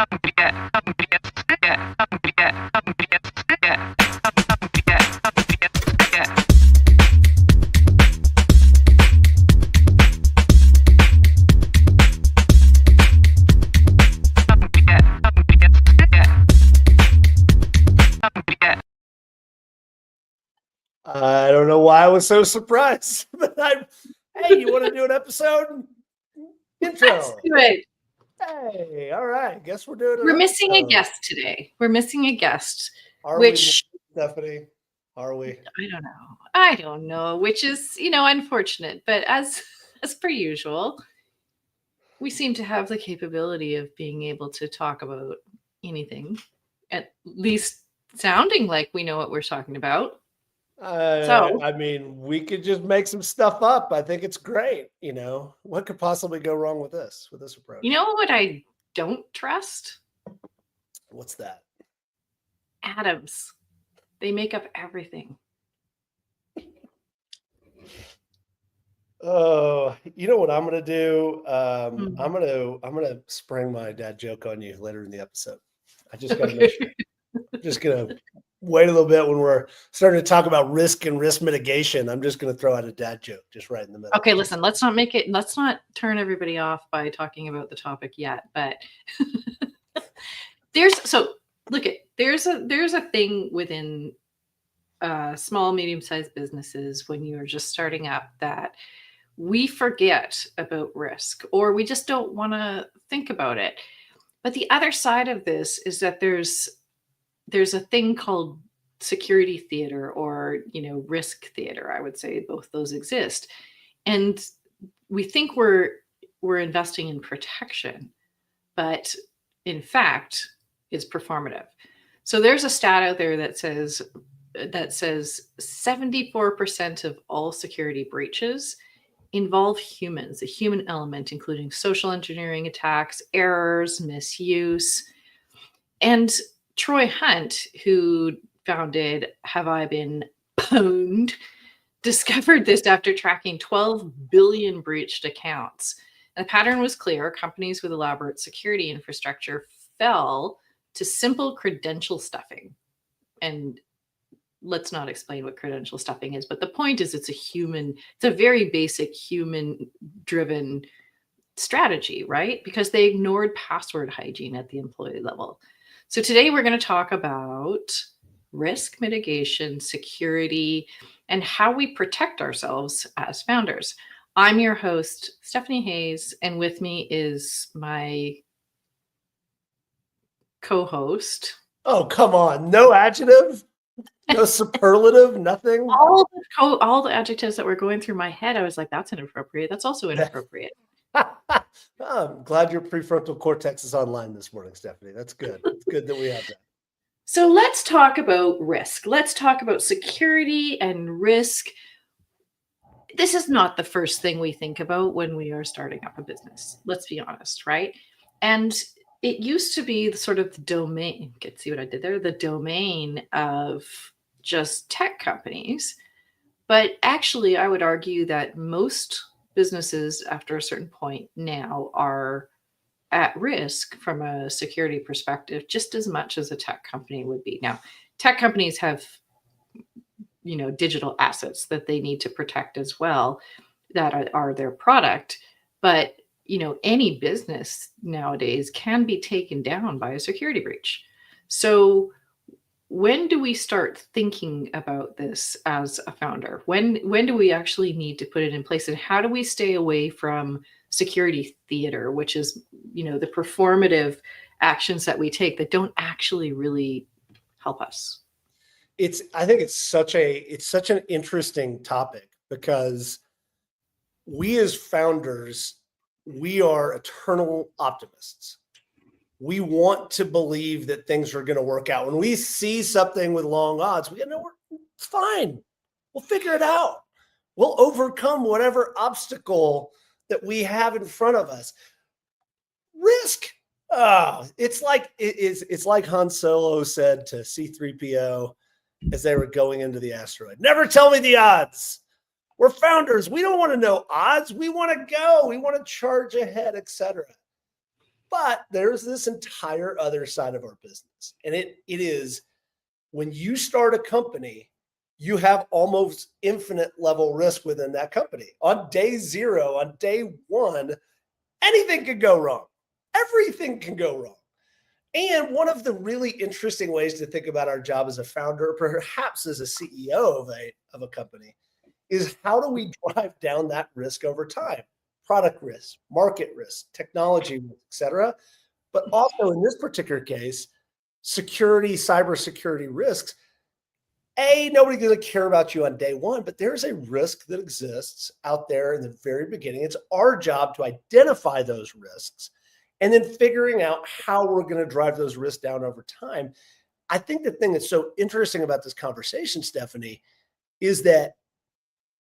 I don't know why I was so surprised, but hey, you want to do an episode intro? Let's do it. Hey, all right. Guess we're doing it. We're missing a guest today. We're missing a guest. Stephanie? Are we? I don't know, which is, unfortunate. But as per usual, we seem to have the capability of being able to talk about anything, at least sounding like we know what we're talking about. I mean, we could just make some stuff up. I think it's great. What could possibly go wrong with this approach? You know what I don't trust? What's that? Atoms. They make up everything. Oh, you know what I'm gonna do? I'm gonna spring my dad joke on you later in the episode. I just gotta make sure. I'm just gonna wait a little bit when we're starting to talk about risk and risk mitigation. I'm just gonna throw out a dad joke just right in the middle. Okay, listen, let's not turn everybody off by talking about the topic yet, but there's a thing within small, medium-sized businesses when you're just starting up that we forget about risk, or we just don't want to think about it. But the other side of this is that there's a thing called security theater, or risk theater. I would say both those exist, and we think we're investing in protection, but in fact it's performative. So there's a stat out there that says 74% of all security breaches involve humans, the human element, including social engineering attacks, errors, misuse. And Troy Hunt, who founded Have I Been Pwned, discovered this after tracking 12 billion breached accounts. And the pattern was clear. Companies with elaborate security infrastructure fell to simple credential stuffing. And let's not explain what credential stuffing is, but the point is it's a very basic human-driven strategy, right? Because they ignored password hygiene at the employee level. So today we're going to talk about risk mitigation, security, and how we protect ourselves as founders. I'm your host, Stephanie Hayes, and with me is my co-host. Oh, come on. No adjective? No superlative? Nothing? All the adjectives that were going through my head, I was like, that's inappropriate. That's also inappropriate. I'm glad your prefrontal cortex is online this morning, Stephanie. That's good. It's good that we have that. So let's talk about risk. Let's talk about security and risk. This is not the first thing we think about when we are starting up a business. Let's be honest, right? And it used to be sort of the domain. See what I did there? The domain of just tech companies. But actually, I would argue that most businesses after a certain point now are at risk from a security perspective, just as much as a tech company would be. Now, tech companies have, digital assets that they need to protect as well, that are their product. But, any business nowadays can be taken down by a security breach. So when do we start thinking about this as a founder? When do we actually need to put it in place? And how do we stay away from security theater, which is, the performative actions that we take that don't actually really help us? I think it's such an interesting topic, because we as founders, we are eternal optimists. We want to believe that things are going to work out. When we see something with long odds, we go, no, it's fine. We'll figure it out. We'll overcome whatever obstacle that we have in front of us. Risk. It's like Han Solo said to C-3PO as they were going into the asteroid. Never tell me the odds. We're founders. We don't want to know odds. We want to go. We want to charge ahead, etc. But there's this entire other side of our business. And it is when you start a company, you have almost infinite level risk within that company. On day zero, on day one, anything can go wrong. Everything can go wrong. And one of the really interesting ways to think about our job as a founder, perhaps as a CEO of a company, is how do we drive down that risk over time? Product risk, market risk, technology risk, et cetera. But also in this particular case, security, cybersecurity risks. Nobody's going to care about you on day one, but there's a risk that exists out there in the very beginning. It's our job to identify those risks and then figuring out how we're going to drive those risks down over time. I think the thing that's so interesting about this conversation, Stephanie, is that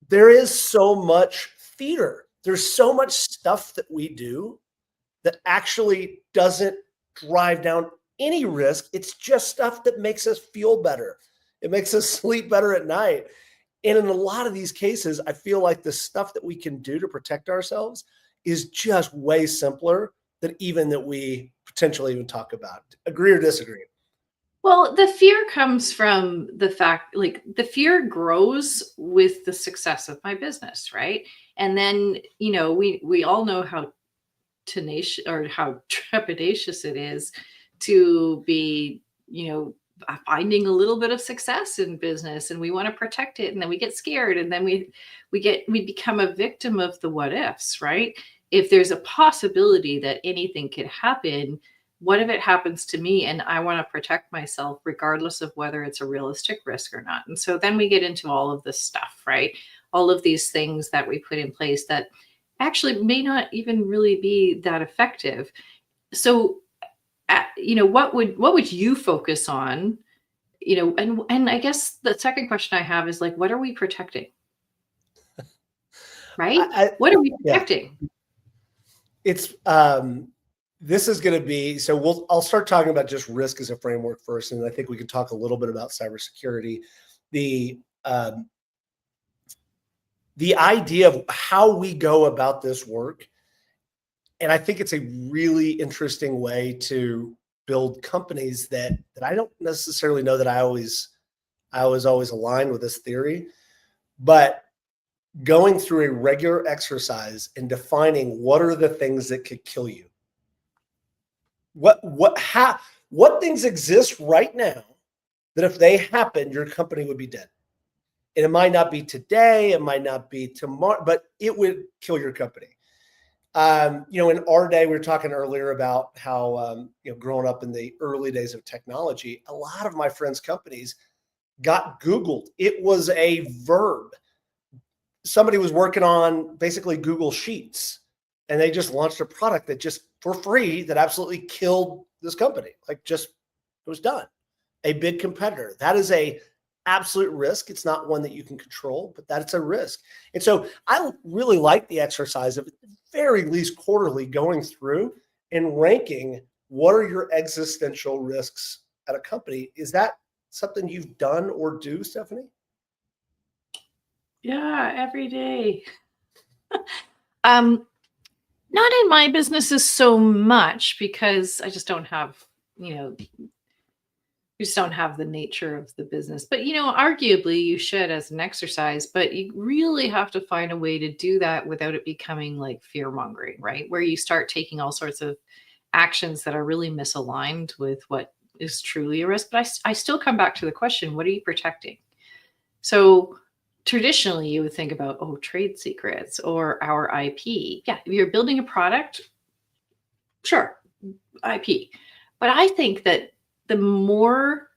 there is so much theater. There's so much stuff that we do that actually doesn't drive down any risk. It's just stuff that makes us feel better. It makes us sleep better at night. And in a lot of these cases, I feel like the stuff that we can do to protect ourselves is just way simpler than even that we potentially even talk about. Agree or disagree? Well, the fear comes from the fact, like, the fear grows with the success of my business, right? And then, we all know how tenacious or how trepidatious it is to be, finding a little bit of success in business, and we want to protect it, and then we get scared, and then we become a victim of the what ifs, right? If there's a possibility that anything could happen, what if it happens to me and I want to protect myself regardless of whether it's a realistic risk or not? And so then we get into all of this stuff, right? All of these things that we put in place that actually may not even really be that effective. So what would you focus on? And I guess the second question I have is, like, what are we protecting? Right? What are we protecting? Yeah. It's this is going to be, so I'll start talking about just risk as a framework first, and I think we can talk a little bit about cybersecurity. The idea of how we go about this work, and I think it's a really interesting way to build companies that I don't necessarily know that I was always aligned with this theory, but going through a regular exercise and defining what are the things that could kill you. What things exist right now that if they happen, your company would be dead. And it might not be today, it might not be tomorrow, but it would kill your company. In our day, we were talking earlier about how, growing up in the early days of technology, a lot of my friends' companies got Googled. It was a verb. Somebody was working on basically Google Sheets, and they just launched a product that just for free that absolutely killed this company. Like, just, it was done. A big competitor. That is a absolute risk. It's not one that you can control, but that's a risk. And so I really like the exercise of, at the very least, quarterly going through and ranking what are your existential risks at a company. Is that something you've done or do, Stephanie? Yeah, every day. Not in my businesses so much, because I just don't have, we just don't have the nature of the business. But, arguably you should as an exercise, but you really have to find a way to do that without it becoming like fear mongering, right? Where you start taking all sorts of actions that are really misaligned with what is truly a risk. But I still come back to the question, what are you protecting? So traditionally you would think about, trade secrets or our IP. Yeah, if you're building a product, sure, IP. But I think that where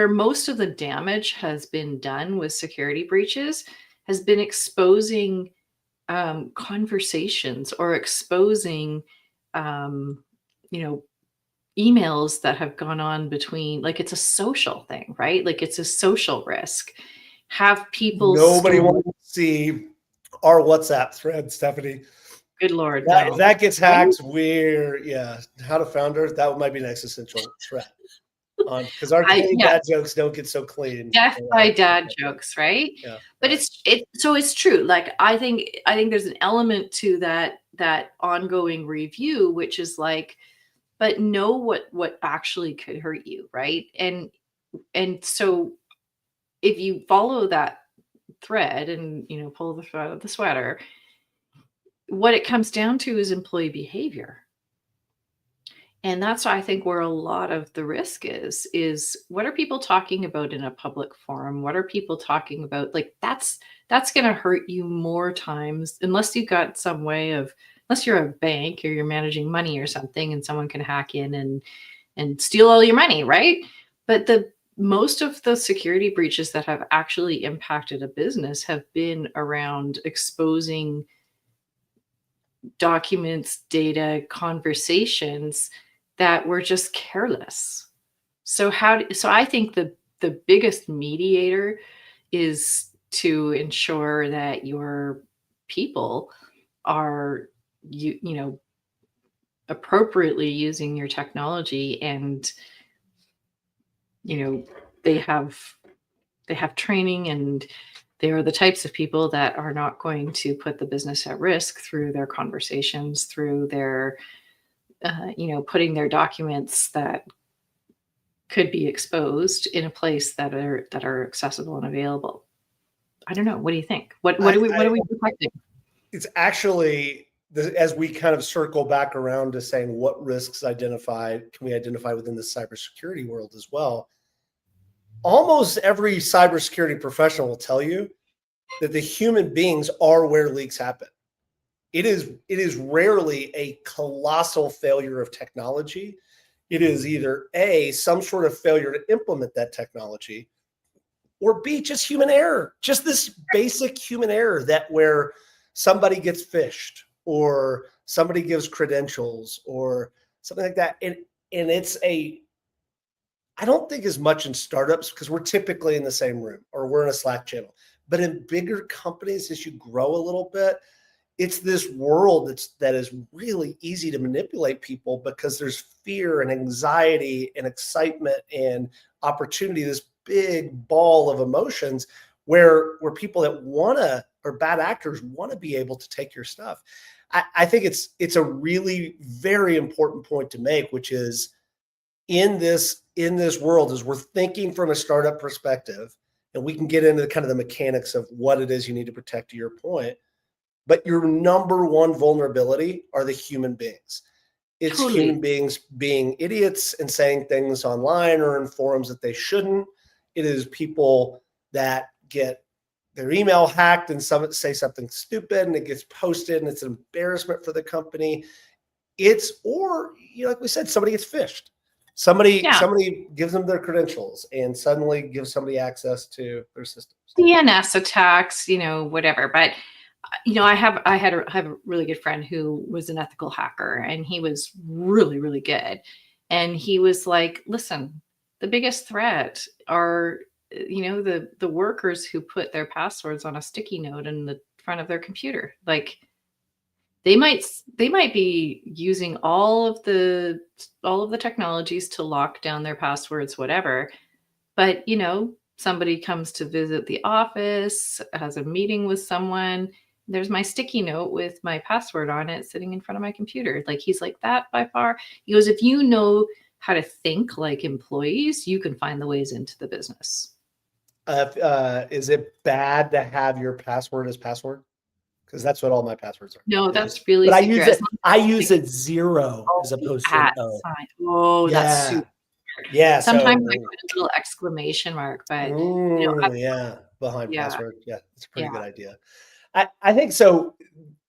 most of the damage has been done with security breaches has been exposing conversations or exposing emails that have gone on between, like, it's a social thing, right? Like, it's a social risk. Have people Nobody wants to see our WhatsApp thread, Stephanie. Good Lord. If that gets hacked, how to founder, that might be an existential threat. on because our clean Yeah, dad jokes don't get so clean. death by dad jokes, right? Yeah, But right. it's true. Like I think there's an element to that ongoing review, which is like, but know what actually could hurt you, right? And so if you follow that thread and pull the thread of the sweater, what it comes down to is employee behavior. And that's why I think where a lot of the risk is what are people talking about in a public forum? What are people talking about? Like that's going to hurt you more times unless you got some way of, unless you're a bank or you're managing money or something and someone can hack in and steal all your money, right? But the most of the security breaches that have actually impacted a business have been around exposing documents, data, conversations that were just careless. So I think the biggest mediator is to ensure that your people are appropriately using your technology, and you know they have they have training, and they are the types of people that are not going to put the business at risk through their conversations, through their putting their documents that could be exposed in a place that are accessible and available. I don't know. What do you think? What I, are we what I are we protecting? it's actually as we kind of circle back around to saying what risks can we identify within the cybersecurity world as well. Almost every cybersecurity professional will tell you that the human beings are where leaks happen. It is rarely a colossal failure of technology. It is either A, some sort of failure to implement that technology, or B, just human error, just this basic human error that where somebody gets phished or somebody gives credentials or something like that. And I don't think as much in startups because we're typically in the same room or we're in a Slack channel. But in bigger companies, as you grow a little bit, it's this world that is really easy to manipulate people because there's fear and anxiety and excitement and opportunity, this big ball of emotions where people that want to or bad actors want to be able to take your stuff. I think it's a really very important point to make, which is in this world as we're thinking from a startup perspective, and we can get into kind of the mechanics of what it is you need to protect to your point. But your number one vulnerability are the human beings. It's Totally. human beings being idiots and saying things online or in forums that they shouldn't. It is people that get their email hacked and some say something stupid and it gets posted and it's an embarrassment for the company. Or like we said, somebody gets phished. Yeah. Somebody gives them their credentials and suddenly gives somebody access to their systems. DNS attacks, whatever. But I have a really good friend who was an ethical hacker, and he was really, really good. And he was like, listen, the biggest threat are, the workers who put their passwords on a sticky note in the front of their computer. Like they might be using all of the technologies to lock down their passwords, whatever. But, somebody comes to visit the office, has a meeting with someone. There's my sticky note with my password on it sitting in front of my computer. Like, he's like, that by far. He goes, if you know how to think like employees, you can find the ways into the business. Is it bad to have your password as password? Because that's what all my passwords are. No, that's really But secure. As long I as use it's it zero like as the opposed to an at O. sign. Oh, that's Yeah. super. Yeah. Sometimes I So, put a little exclamation mark, but I've, yeah, behind yeah, password. Yeah, it's a pretty yeah. good idea. I think so.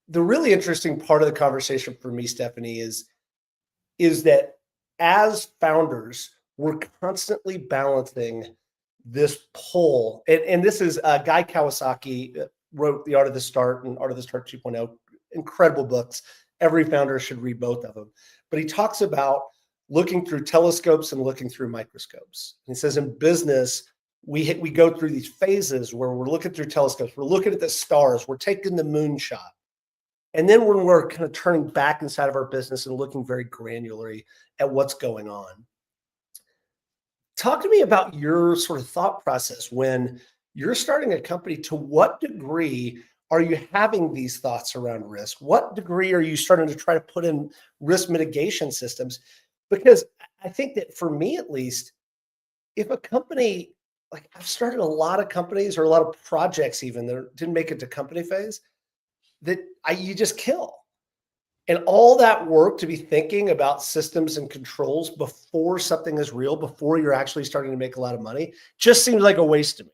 The really interesting part of the conversation for me, Stephanie, is that as founders, we're constantly balancing this pull. And this is Guy Kawasaki wrote The Art of the Start and Art of the Start 2.0, incredible books. Every founder should read both of them. But he talks about looking through telescopes and looking through microscopes. And he says in business, we go through these phases where we're looking through telescopes, we're looking at the stars, we're taking the moonshot. And then when we're kind of turning back inside of our business and looking very granularly at what's going on, Talk to me about your sort of thought process when you're starting a company. To what degree are you having these thoughts around risk? What degree are you starting to try to put in risk mitigation systems? Because I think that for me at least, if a company, like I've started a lot of companies or a lot of projects even that didn't make it to company phase, that you just kill. And all that work to be thinking about systems and controls before something is real, before you're actually starting to make a lot of money, just seems like a waste to me.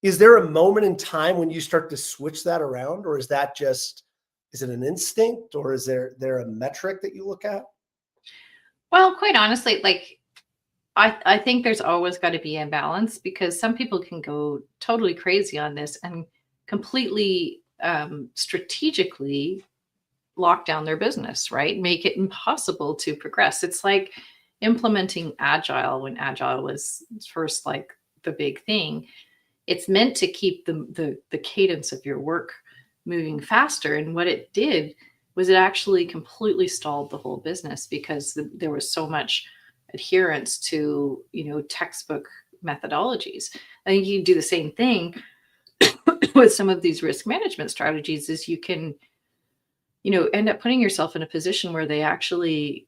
Is there a moment in time when you start to switch that around, or is that just, is it an instinct, or is there a metric that you look at? Well, quite honestly, like I think there's always got to be a balance because some people can go totally crazy on this and completely strategically lock down their business, right? Make it impossible to progress. It's like implementing agile when agile was first like the big thing. It's meant to keep the cadence of your work moving faster. And what it did was it actually completely stalled the whole business because there was so much adherence to, textbook methodologies. I think you do the same thing with some of these risk management strategies is you can, end up putting yourself in a position where they actually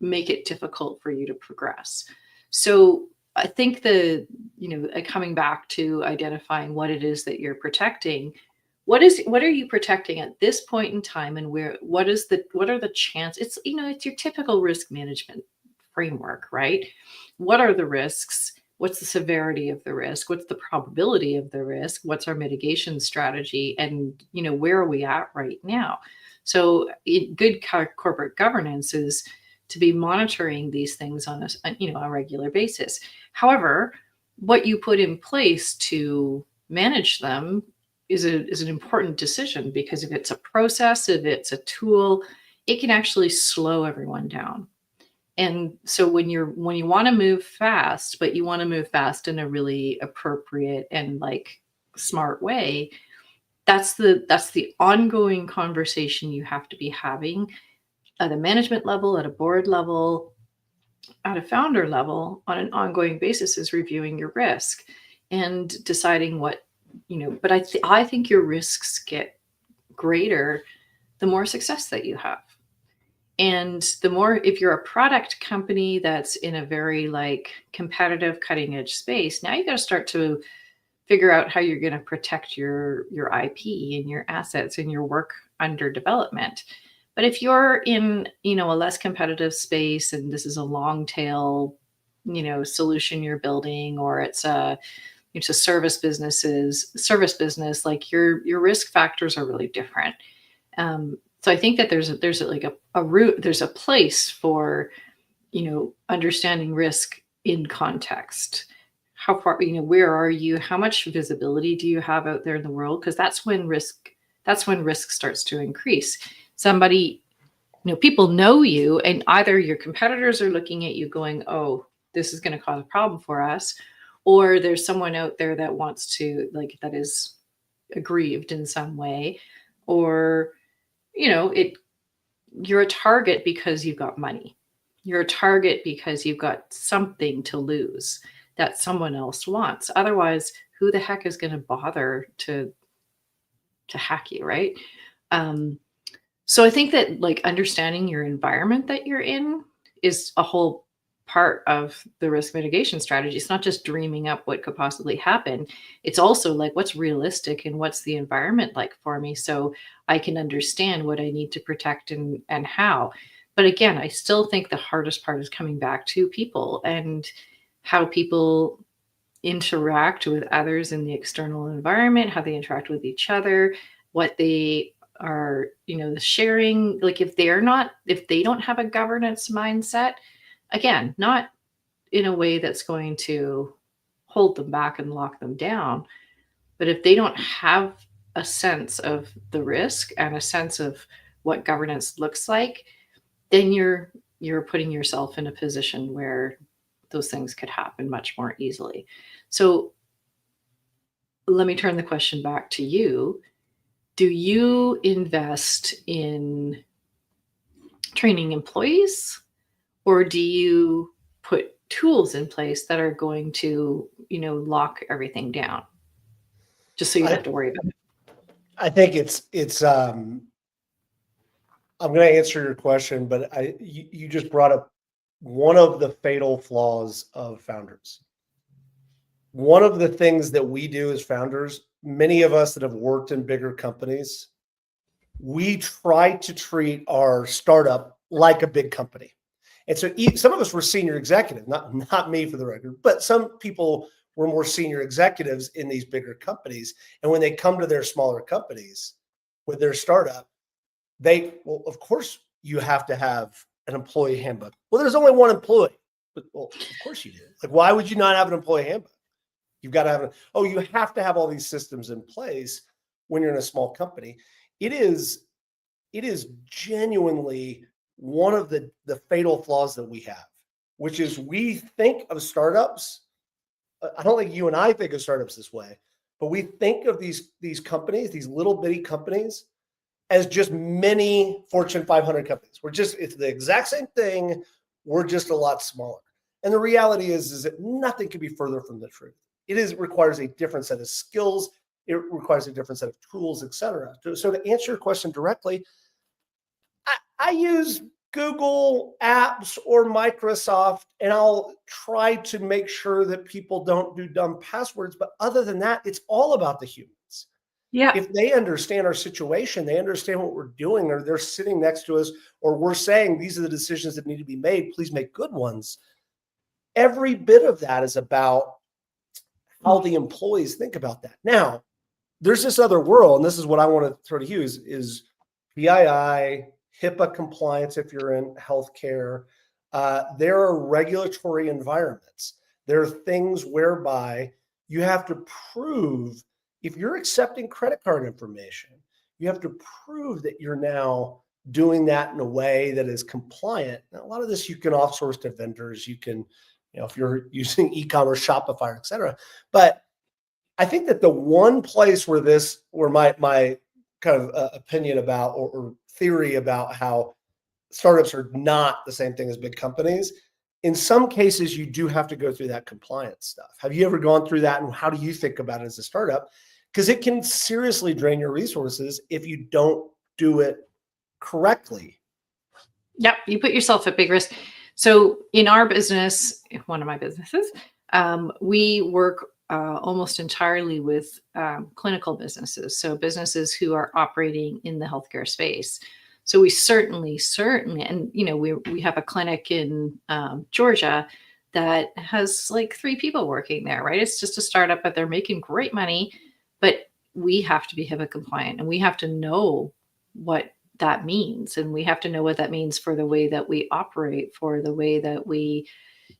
make it difficult for you to progress. So I think coming back to identifying what it is that you're protecting, what are you protecting at this point in time, and what are the chances? It's your typical risk management framework, right? What are the risks? What's the severity of the risk? What's the probability of the risk? What's our mitigation strategy? And where are we at right now? So good corporate governance is to be monitoring these things on a regular basis. However, what you put in place to manage them is an important decision, because if it's a process, if it's a tool, it can actually slow everyone down. And so when you want to move fast, but you want to move fast in a really appropriate and like smart way, that's the ongoing conversation you have to be having at a management level, at a board level, at a founder level on an ongoing basis, is reviewing your risk and deciding what, but I think your risks get greater the more success that you have. And the more, if you're a product company that's in a very like competitive cutting edge space, now you got to start to figure out how you're going to protect your IP and your assets and your work under development. But if you're in, a less competitive space and this is a long tail, solution you're building, or it's a service business, like your risk factors are really different. So I think that there's like a route, there's a place for, understanding risk in context. How far, where are you? How much visibility do you have out there in the world? Because that's when risk starts to increase. Somebody, people know you, and either your competitors are looking at you going, oh, this is going to cause a problem for us, or there's someone out there that wants to, like, that is aggrieved in some way, or you're a target because you've got money. You're a target because you've got something to lose that someone else wants. Otherwise, who the heck is going to bother to hack you, right? So I think that like understanding your environment that you're in is a whole part of the risk mitigation strategy. It's not just dreaming up what could possibly happen. It's also like what's realistic and what's the environment like for me, so I can understand what I need to protect and how. But again, I still think the hardest part is coming back to people and how people interact with others in the external environment, how they interact with each other, what they are, sharing. Like if they don't have a governance mindset, again, not in a way that's going to hold them back and lock them down, but if they don't have a sense of the risk and a sense of what governance looks like, then you're putting yourself in a position where those things could happen much more easily. So let me turn the question back to you. Do you invest in training employees, or do you put tools in place that are going to, lock everything down, just so you don't have to worry about it. I think I'm going to answer your question, but you just brought up one of the fatal flaws of founders. One of the things that we do as founders, many of us that have worked in bigger companies, we try to treat our startup like a big company. And so some of us were senior executives, not me for the record, but some people were more senior executives in these bigger companies. And when they come to their smaller companies with their startup, well, of course you have to have an employee handbook. Well, there's only one employee, but well, of course you do. Like, why would you not have an employee handbook? You've got to have you have to have all these systems in place when you're in a small company. It is genuinely one of the fatal flaws that we have, which is we think of startups. I don't think you and I think of startups this way, but we think of these companies, these little bitty companies, as just many Fortune 500 companies. It's the exact same thing. We're just a lot smaller. And the reality is that nothing could be further from the truth. It requires a different set of skills. It requires a different set of tools, et cetera. So to answer your question directly, I use Google Apps or Microsoft, and I'll try to make sure that people don't do dumb passwords. But other than that, it's all about the humans. Yeah. If they understand our situation, they understand what we're doing, or they're sitting next to us, or we're saying these are the decisions that need to be made, please make good ones. Every bit of that is about how the employees think about that. Now, there's this other world, and this is what I want to throw to you is PII, HIPAA compliance if you're in healthcare. There are regulatory environments. There are things whereby you have to prove, if you're accepting credit card information, you have to prove that you're now doing that in a way that is compliant. Now, a lot of this you can outsource to vendors. You can, if you're using e-commerce, Shopify, et cetera. But I think that the one place where my kind of opinion about or theory about how startups are not the same thing as big companies, in some cases you do have to go through that compliance stuff. Have you ever gone through that, and how do you think about it as a startup? Because it can seriously drain your resources if you don't do it correctly. Yep, you put yourself at big risk. So in our business, one of my businesses, we work almost entirely with clinical businesses. So businesses who are operating in the healthcare space. So we certainly, and we have a clinic in Georgia that has like 3 people working there, right? It's just a startup, but they're making great money. But we have to be HIPAA compliant, and we have to know what that means, and we have to know what that means for the way that we operate, for the way that we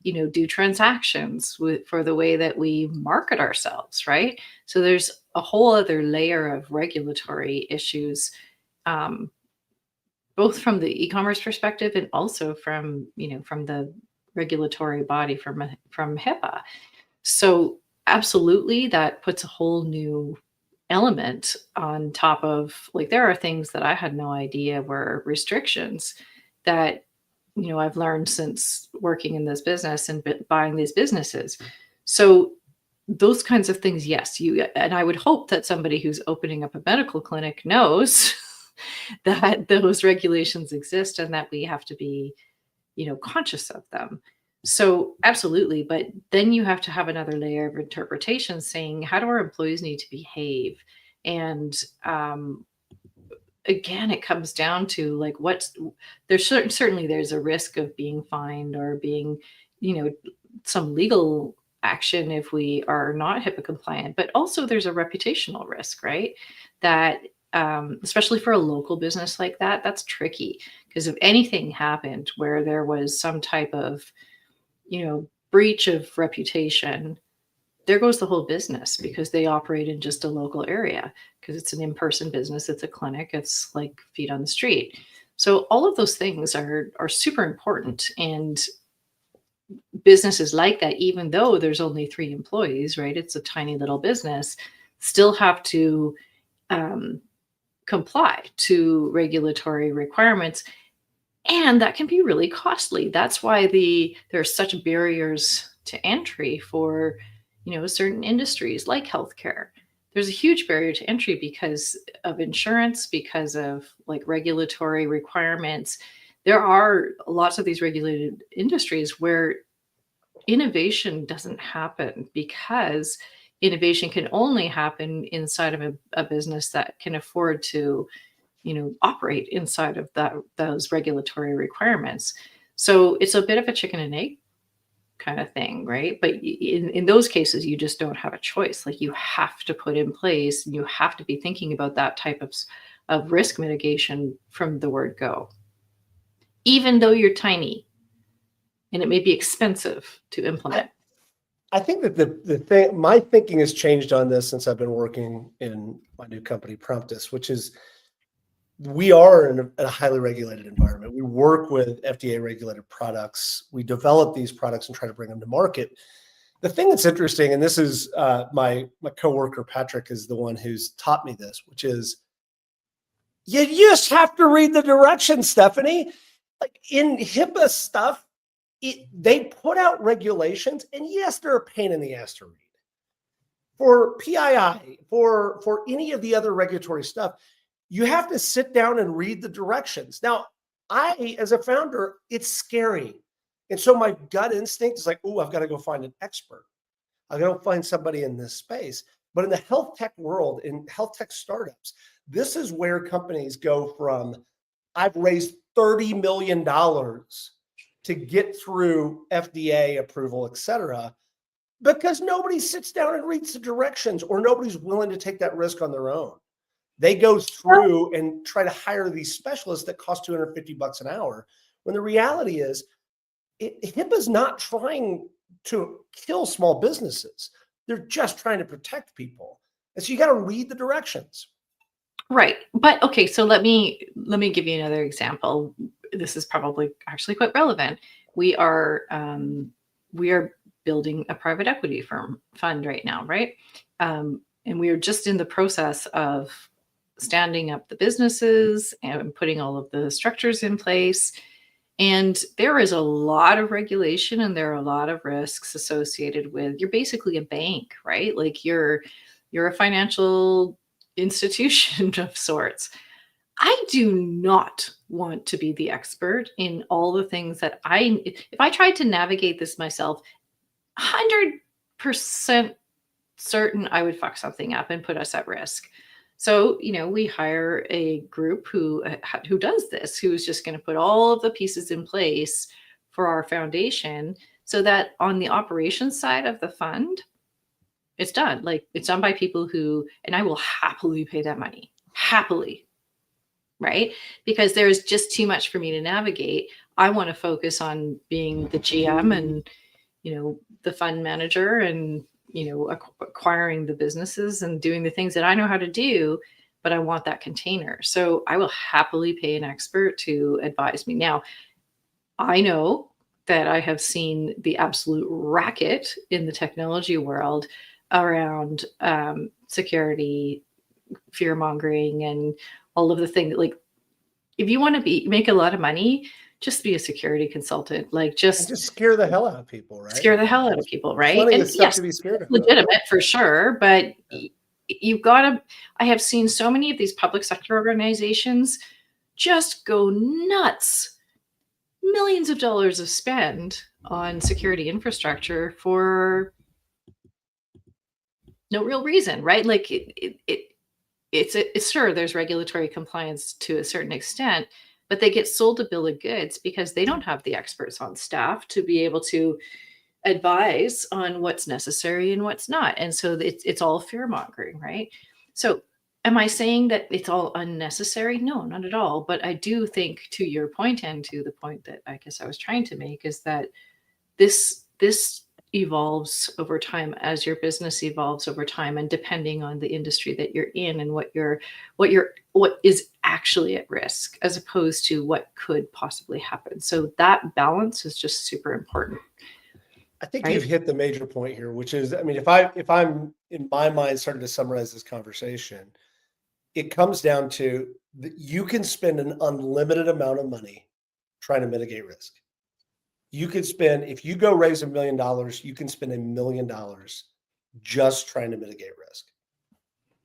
do transactions, for the way that we market ourselves, right? So there's a whole other layer of regulatory issues, both from the e-commerce perspective and also from the regulatory body from HIPAA. So absolutely, that puts a whole new element on top of, like, there are things that I had no idea were restrictions that I've learned since working in this business and buying these businesses. So those kinds of things, yes, and I would hope that somebody who's opening up a medical clinic knows that those regulations exist and that we have to be conscious of them. So absolutely, but then you have to have another layer of interpretation saying, how do our employees need to behave? And again, it comes down to like, certainly there's a risk of being fined or being, some legal action if we are not HIPAA compliant, but also there's a reputational risk, right? That especially for a local business like that, that's tricky, because if anything happened where there was some type of, breach of reputation, there goes the whole business, because they operate in just a local area, because it's an in-person business, it's a clinic, it's like feet on the street. So all of those things are super important, and businesses like that, even though there's only 3 employees, right? It's a tiny little business, still have to comply to regulatory requirements. And that can be really costly. That's why there are such barriers to entry for, certain industries like healthcare. There's a huge barrier to entry because of insurance, because of like regulatory requirements. There are lots of these regulated industries where innovation doesn't happen because innovation can only happen inside of a business that can afford to operate inside of those regulatory requirements. So it's a bit of a chicken and egg kind of thing, right? But in those cases, you just don't have a choice. Like you have to put in place, and you have to be thinking about that type of risk mitigation from the word go, even though you're tiny and it may be expensive to implement. I think that the thing, my thinking has changed on this since I've been working in my new company, Promptus, which is we are in a highly regulated environment. We work with FDA regulated products. We develop these products and try to bring them to market. The thing that's interesting, and this is my coworker Patrick is the one who's taught me this, which is you just have to read the directions, Stephanie. Like in HIPAA stuff, they put out regulations, and yes, they're a pain in the ass to read. For PII, for any of the other regulatory stuff, you have to sit down and read the directions. Now, as a founder, it's scary. And so my gut instinct is like, oh, I've got to go find an expert. I've got to find somebody in this space. But in the health tech world, in health tech startups, this is where companies go from, I've raised $30 million to get through FDA approval, et cetera, because nobody sits down and reads the directions or nobody's willing to take that risk on their own. They go through and try to hire these specialists that cost $250 an hour, when the reality is HIPAA's not trying to kill small businesses. They're just trying to protect people. And so you got to read the directions. Right. But okay, so let me give you another example. This is probably actually quite relevant. We are building a private equity fund right now, right? And we are just in the process of standing up the businesses and putting all of the structures in place. And there is a lot of regulation and there are a lot of risks associated with, you're basically a bank, right? Like you're a financial institution of sorts. I do not want to be the expert in all the things that if I tried to navigate this myself, 100% certain I would fuck something up and put us at risk. So, we hire a group who does this, who's just going to put all of the pieces in place for our foundation so that on the operations side of the fund, it's done. Like it's done by people who, and I will happily pay that money, happily, right? Because there's just too much for me to navigate. I want to focus on being the GM and, the fund manager and, acquiring the businesses and doing the things that I know how to do, but I want that container. So I will happily pay an expert to advise me. Now, I know that I have seen the absolute racket in the technology world around security, fear mongering, and all of the things. Like, if you want to make a lot of money, just be a security consultant. Like, just scare the hell out of people, right? Scare the hell out of people, right? Plenty And of stuff yes, to be scared of. legitimate for sure, but you've got to. I have seen so many of these public sector organizations just go nuts. Millions of dollars of spend on security infrastructure for no real reason, right? Like it's sure there's regulatory compliance to a certain extent, but they get sold a bill of goods because they don't have the experts on staff to be able to advise on what's necessary and what's not. And so it's all fear mongering, right? So am I saying that it's all unnecessary? No, not at all. But I do think, to your point and to the point that I guess I was trying to make, is that this evolves over time as your business evolves over time, and depending on the industry that you're in and what is actually at risk as opposed to what could possibly happen. So that balance is just super important. I think you've hit the major point here, which is, I mean, if I'm in my mind starting to summarize this conversation, it comes down to you can spend an unlimited amount of money trying to mitigate risk. You could spend, if you go raise $1 million, you can spend $1 million just trying to mitigate risk.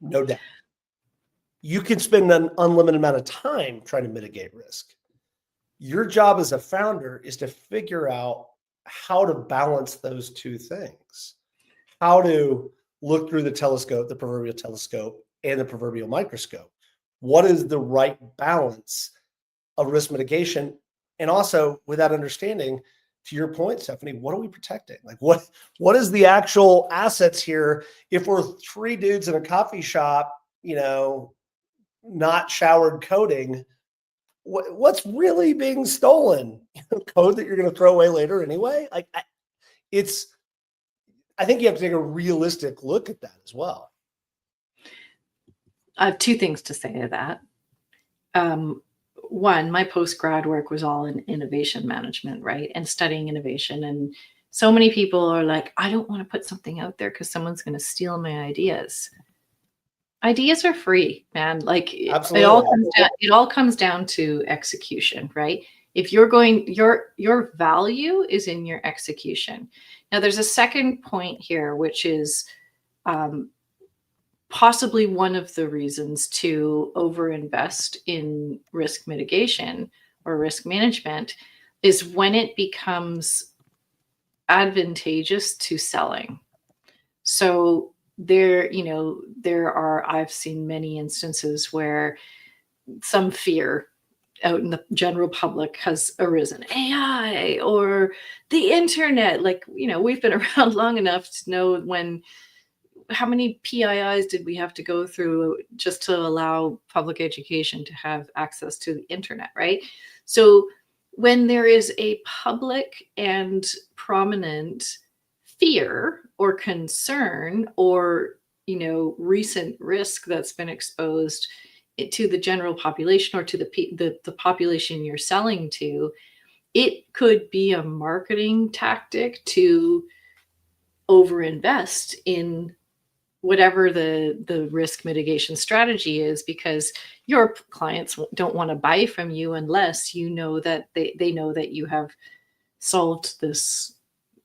No doubt. You can spend an unlimited amount of time trying to mitigate risk. Your job as a founder is to figure out how to balance those two things, how to look through the telescope, the proverbial telescope, and the proverbial microscope. What is the right balance of risk mitigation? And also, without understanding, to your point, Stephanie, what are we protecting? Like what is the actual assets here? If we're three dudes in a coffee shop, not showered coding, what's really being stolen? Code that you're going to throw away later anyway? I think you have to take a realistic look at that as well. I have two things to say to that. One, my post-grad work was all in innovation management, right? And studying innovation. And so many people are like, I don't want to put something out there because someone's going to steal my ideas. Ideas are free, man. Like it all comes down to execution, right? If you're going, your value is in your execution. Now, there's a second point here, which is possibly one of the reasons to overinvest in risk mitigation or risk management is when it becomes advantageous to selling. So I've seen many instances where some fear out in the general public has arisen. AI or the internet, we've been around long enough to know how many PIIs did we have to go through just to allow public education to have access to the internet, right? So when there is a public and prominent fear or concern or recent risk that's been exposed to the general population or to the population you're selling to, it could be a marketing tactic to overinvest in whatever the risk mitigation strategy is, because your clients don't want to buy from you unless you know that they know that you have solved this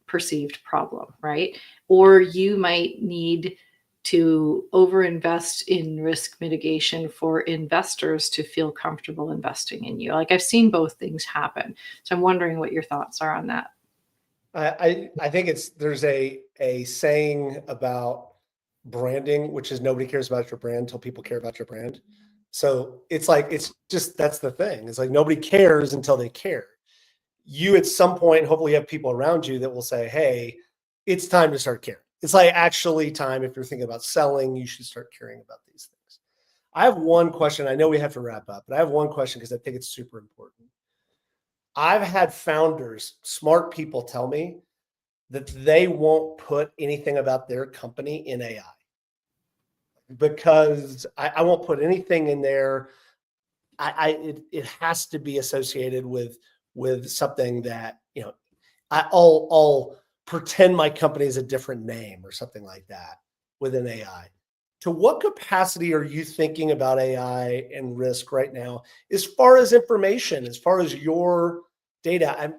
perceived problem, right? Or you might need to overinvest in risk mitigation for investors to feel comfortable investing in you. Like I've seen both things happen. So I'm wondering what your thoughts are on that. I think there's a saying about branding, which is nobody cares about your brand until people care about your brand. So it's that's the thing. It's like nobody cares until they care. You at some point, hopefully you have people around you that will say, hey, it's time to start caring. It's like actually time. If you're thinking about selling, you should start caring about these things. I have one question. I know we have to wrap up, but I have one question because I think it's super important. I've had founders, smart people tell me that they won't put anything about their company in AI because I won't put anything in there. It has to be associated with something that, I'll pretend my company is a different name or something like that within AI. To what capacity are you thinking about AI and risk right now, as far as information, as far as your data? I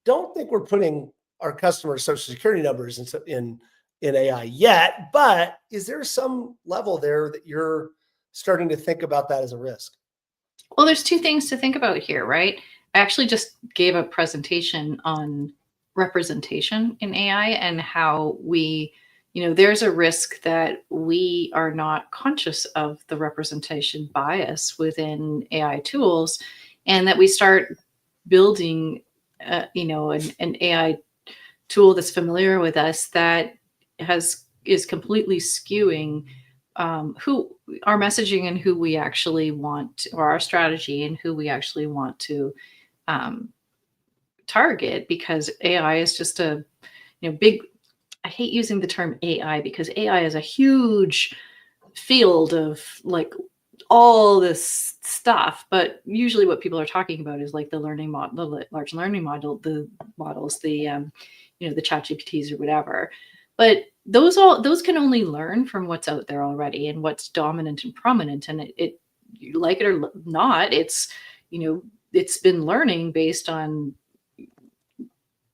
don't think we're putting our customers' social security numbers in AI yet, but is there some level there that you're starting to think about that as a risk? Well, there's two things to think about here, right? I actually just gave a presentation on representation in AI and how there's a risk that we are not conscious of the representation bias within AI tools, and that we start building, an AI tool that's familiar with us that is completely skewing who our messaging and who we actually want, or our strategy and who we actually want to target, because AI is just a big. I hate using the term AI because AI is a huge field of all this stuff, but usually what people are talking about is like the learning model, the large learning model, the models, the the chat GPTs or whatever. But those can only learn from what's out there already and what's dominant and prominent. And it you like it or not, it's it's been learning based on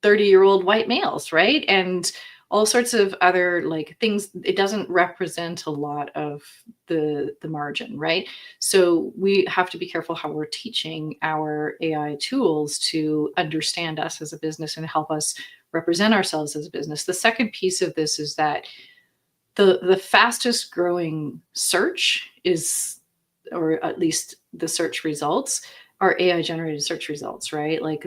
30-year-old white males, right? And all sorts of other like things. It doesn't represent a lot of the margin, right? So we have to be careful how we're teaching our AI tools to understand us as a business and help us represent ourselves as a business. The second piece of this is that the fastest growing search is, or at least the search results, are AI generated search results, right? Like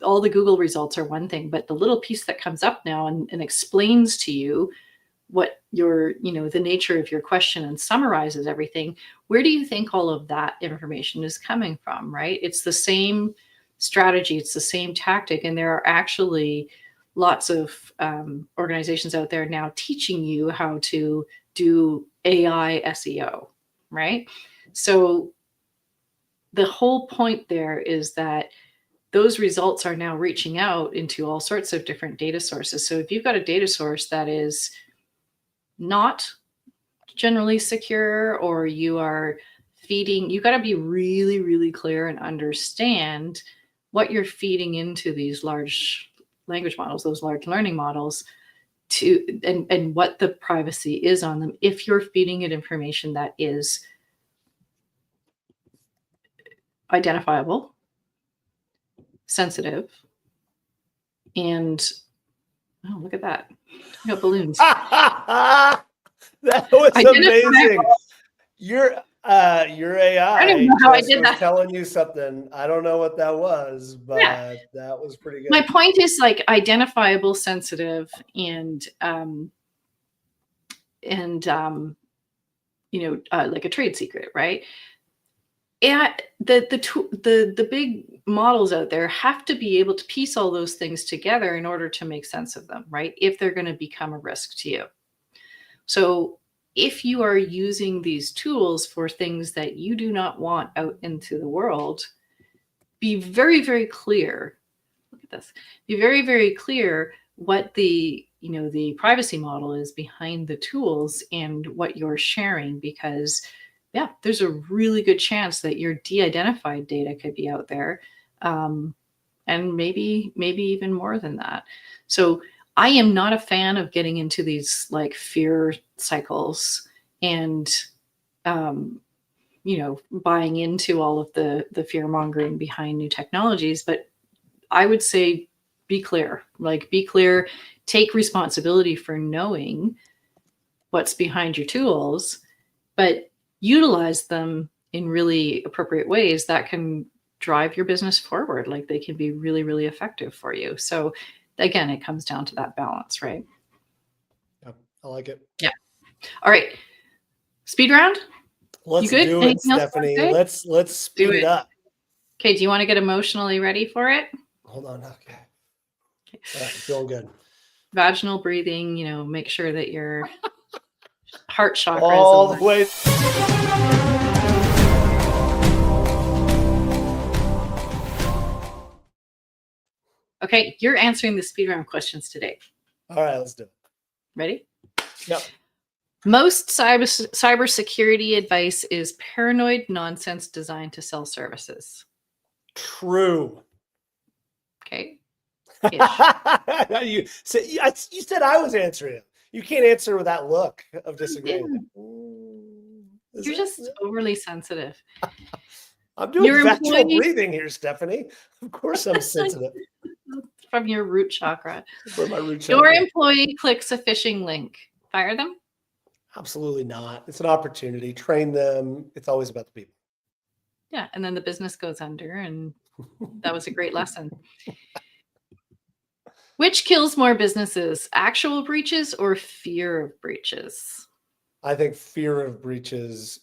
all the Google results are one thing, but the little piece that comes up now and explains to you what your, the nature of your question and summarizes everything, where do you think all of that information is coming from, right? It's the same strategy, it's the same tactic, and there are actually lots of organizations out there now teaching you how to do AI SEO, right? So the whole point there is that those results are now reaching out into all sorts of different data sources. So if you've got a data source that is not generally secure, or you are feeding, you got to be really, really clear and understand what you're feeding into these large language models, those large learning models, to and what the privacy is on them if you're feeding it information that is identifiable, sensitive, and oh, look at that. I got balloons. That was amazing. Your AI I don't know how I just did was that. telling you something. I don't know what that was, but that was pretty good. My point is like identifiable, sensitive, and like a trade secret, right? And the big models out there have to be able to piece all those things together in order to make sense of them, right? If they're going to become a risk to you. So if you are using these tools for things that you do not want out into the world, be very, very clear. Look at this. Be very, very clear what the privacy model is behind the tools and what you're sharing, because there's a really good chance that your de-identified data could be out there, and maybe even more than that. So I am not a fan of getting into these like fear cycles and buying into all of the fear mongering behind new technologies. But I would say be clear, take responsibility for knowing what's behind your tools, but utilize them in really appropriate ways that can drive your business forward. Like they can be really, really effective for you. So again, it comes down to that balance, right? Yeah, I like it. Yeah. All right. Speed round? Let's do it, Stephanie. Let's speed it up. Okay. Do you want to get emotionally ready for it? Hold on. Okay. All right, feeling good. Vaginal breathing, make sure that your heart chakra all the way. Okay, you're answering the speed round questions today. All right, let's do it. Ready? Yep. Most cybersecurity advice is paranoid nonsense designed to sell services. True. Okay. you said I was answering. You can't answer with that look of disagreement. You're just overly sensitive. I'm doing vaginal breathing here, Stephanie. Of course I'm sensitive. From your root chakra. From my root chakra. Your employee clicks a phishing link. Fire them? Absolutely not. It's an opportunity. Train them. It's always about the people. Yeah, and then the business goes under, and that was a great lesson. Which kills more businesses, actual breaches or fear of breaches? I think fear of breaches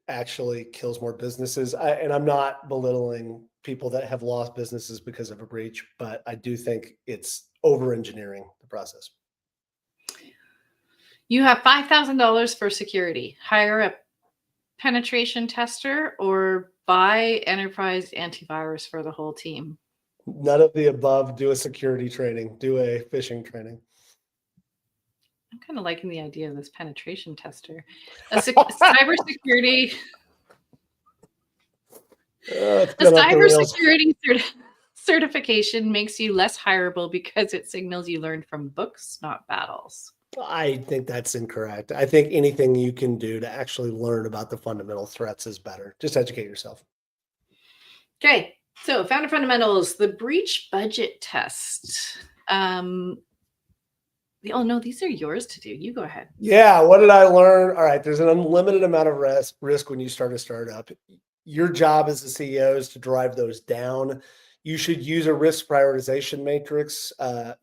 actually kills more businesses. And I'm not belittling people that have lost businesses because of a breach, but I do think it's over-engineering the process. You have $5,000 for security. Hire a penetration tester or buy enterprise antivirus for the whole team. None of the above. Do a security training. Do a phishing training. I'm kind of liking the idea of this penetration tester. Cybersecurity. It's A been off the rails. cybersecurity certification makes you less hireable because it signals you learned from books, not battles. I think that's incorrect. I think anything you can do to actually learn about the fundamental threats is better. Just educate yourself. Okay, so founder fundamentals, the breach budget test. Oh no, these are yours to do. You go ahead. Yeah, what did I learn? All right, there's an unlimited amount of risk when you start a startup. Your job as a CEO is to drive those down. You should use a risk prioritization matrix.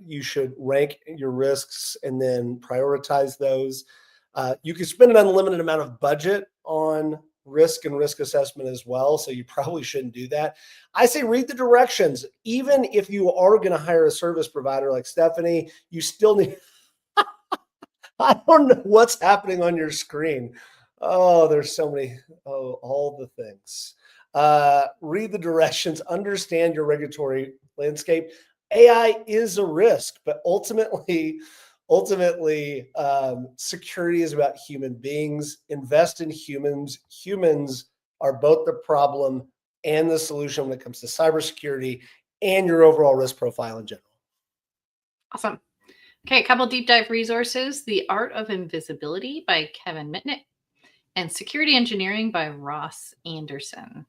You should rank your risks and then prioritize those. You can spend an unlimited amount of budget on risk and risk assessment as well. So you probably shouldn't do that. I say read the directions. Even if you are going to hire a service provider like Stephanie, you still need. I don't know what's happening on your screen. Oh, there's so many. Oh, all the things. Read the directions, understand your regulatory landscape. AI is a risk, but ultimately, security is about human beings. Invest in humans. Humans are both the problem and the solution when it comes to cybersecurity and your overall risk profile in general. Awesome. Okay, a couple deep dive resources: The Art of Invisibility by Kevin Mitnick and Security Engineering by Ross Anderson.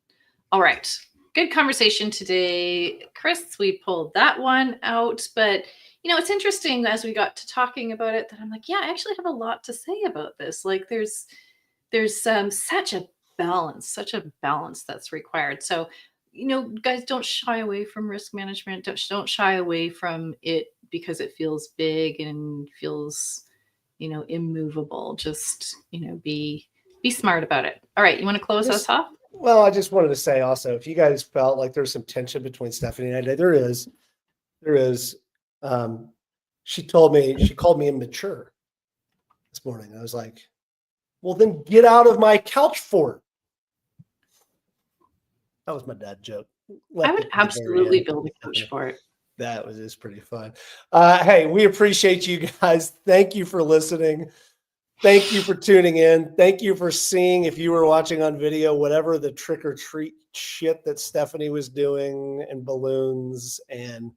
All right, good conversation today, Chris. We pulled that one out, but it's interesting as we got to talking about it that I'm like, yeah, I actually have a lot to say about this. Like, there's such a balance that's required. So, guys, don't shy away from risk management. Don't shy away from it because it feels big and feels, immovable. Just, be smart about it. All right, you want to close us off? Well, I just wanted to say also, if you guys felt like there's some tension between Stephanie and I, there is. She called me immature this morning. I was like, well, then get out of my couch fort. That was my dad joke. I would absolutely build a couch for it. That was just pretty fun. Hey, we appreciate you guys. Thank you for listening. Thank you for tuning in. Thank you for seeing, if you were watching on video, whatever the trick or treat shit that Stephanie was doing and balloons. And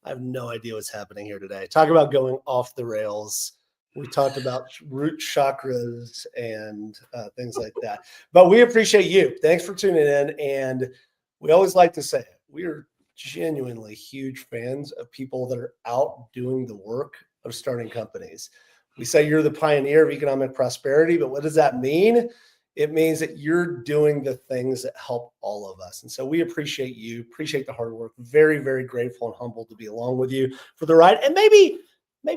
I have no idea what's happening here today. Talk about going off the rails. We talked about root chakras and things like that. But we appreciate you. Thanks for tuning in. And we always like to say it. We are genuinely huge fans of people that are out doing the work of starting companies. We say you're the pioneer of economic prosperity, but what does that mean? It means that you're doing the things that help all of us. And so we appreciate you, appreciate the hard work. Very, very grateful and humbled to be along with you for the ride. And maybe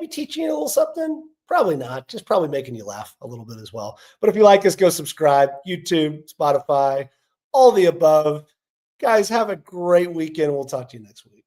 teaching you a little something. Probably not, just probably making you laugh a little bit as well. But if you like us, go subscribe, YouTube, Spotify, all the above. Guys, have a great weekend. We'll talk to you next week.